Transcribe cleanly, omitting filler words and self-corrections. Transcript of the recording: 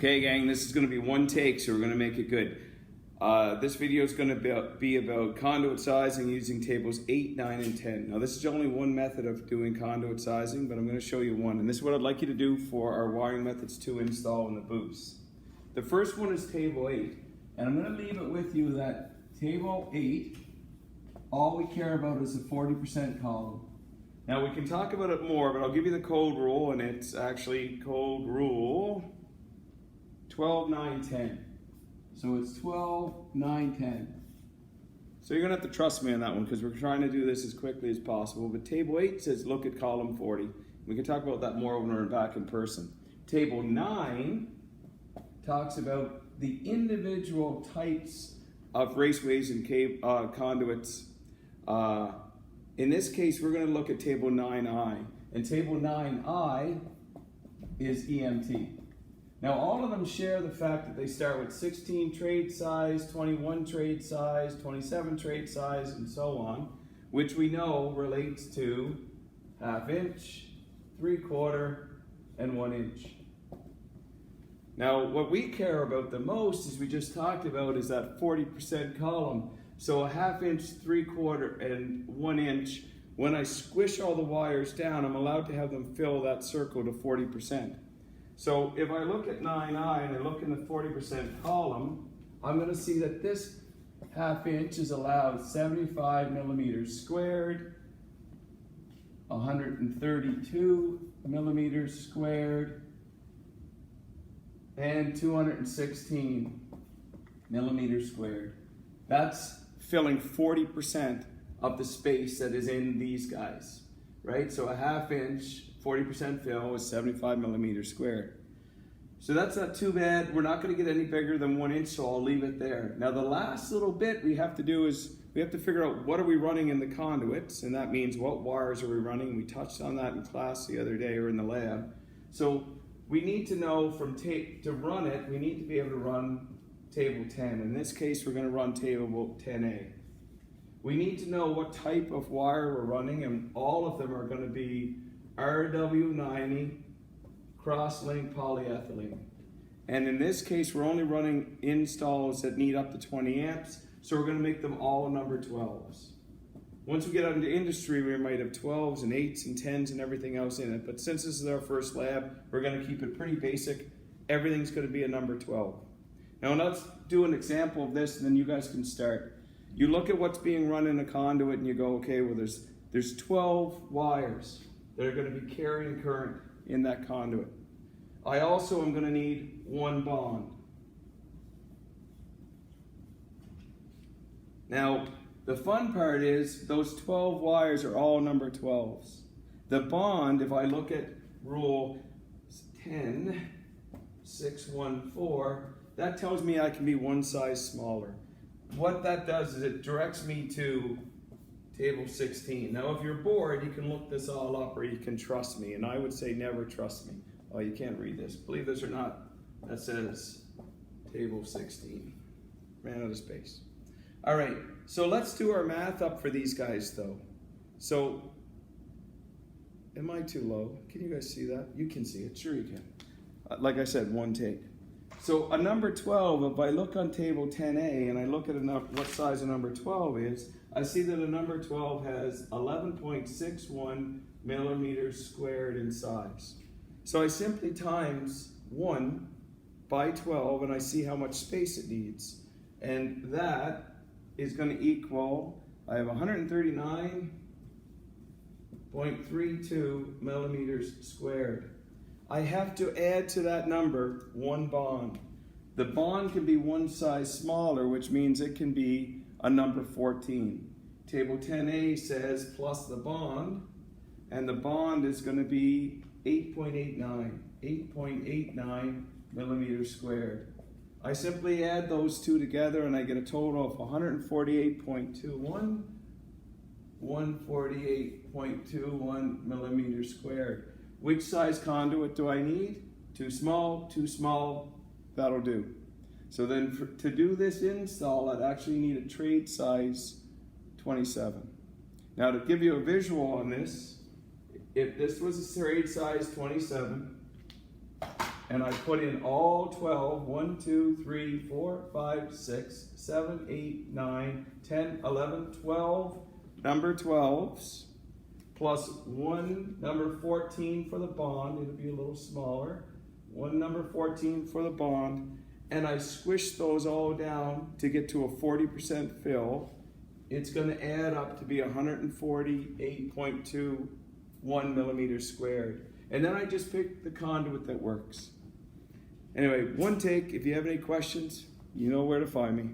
Okay, gang, this is going to be one take, so we're going to make it good. This video is going to be about conduit sizing using tables 8, 9, and 10. Now, this is only one method of doing conduit sizing, but I'm going to show you one. And this is what I'd like you to do for our wiring methods to install in the booths. The first one is table 8. And I'm going to leave it with you that table 8, all we care about is the 40% column. Now, we can talk about it more, but I'll give you the code rule, and it's actually code rule 12, 9, 10. So it's 12, 9, 10. So you're gonna have to trust me on that one because we're trying to do this as quickly as possible. But table 8 says look at column 40. We can talk about that more when we're back in person. Table 9 talks about the individual types of raceways and conduits. In this case, we're gonna look at table 9I. And table 9I is EMT. Now, all of them share the fact that they start with 16 trade size, 21 trade size, 27 trade size, and so on, which we know relates to 1/2 inch, 3/4, and 1 inch. Now, what we care about the most, as we just talked about, is that 40% column. So 1/2 inch, 3/4, and 1 inch, when I squish all the wires down, I'm allowed to have them fill that circle to 40%. So if I look at 9I and I look in the 40% column, I'm going to see that this 1/2 inch is allowed 75 millimeters squared, 132 millimeters squared, and 216 millimeters squared. That's filling 40% of the space that is in these guys, right? So 1/2 inch, 40% fill is 75 millimeters squared. So that's not too bad. We're not going to get any bigger than 1 inch, so I'll leave it there. Now the last little bit we have to do is we have to figure out what are we running in the conduits, and that means what wires are we running. We touched on that in class the other day or in the lab. So we need to know to run it, we need to be able to run table 10. In this case, we're going to run table 10A. We need to know what type of wire we're running, and all of them are going to be RW90 cross-link polyethylene. And in this case, we're only running installs that need up to 20 amps, so we're going to make them all number 12s. Once we get out into industry, we might have 12s and 8s and 10s and everything else in it, but since this is our first lab, we're going to keep it pretty basic. Everything's going to be a number 12. Now let's do an example of this, and then you guys can start. You look at what's being run in a conduit and you go, okay, well there's 12 wires that are going to be carrying current in that conduit. I also am going to need 1 bond. Now, the fun part is those 12 wires are all number 12s. The bond, if I look at rule 10.614, that tells me I can be 1 size smaller. What that does is it directs me to table 16. Now, if you're bored, you can look this all up or you can trust me, and I would say never trust me. Oh, you can't read this. Believe this or not, that says table 16. Ran out of space. All right, so let's do our math up for these guys, though. So, am I too low? Can you guys see that? You can see it. Sure you can. Like I said, one take. So a number 12, if I look on table 10A and I look at what size a number 12 is, I see that a number 12 has 11.61 millimeters squared in size. So I simply times 1 by 12 and I see how much space it needs. And that is going to equal, I have 139.32 millimeters squared. I have to add to that number 1 bond. The bond can be 1 size smaller, which means it can be a number 14. Table 10A says plus the bond, and the bond is going to be 8.89 millimeters squared. I simply add those two together and I get a total of 148.21, 148.21 millimeters squared. Which size conduit do I need? Too small, that'll do. So then to do this install, I'd actually need a trade size 27. Now to give you a visual on this, if this was a trade size 27, and I put in all 12, 1, 2, 3, 4, 5, 6, 7, 8, 9, 10, 11, 12 number 12s, plus one number 14 for the bond. It'll be a little smaller. One number 14 for the bond, and I squish those all down to get to a 40% fill. It's going to add up to be 148.21 millimeters squared. And then I just pick the conduit that works. Anyway, one take. If you have any questions, you know where to find me.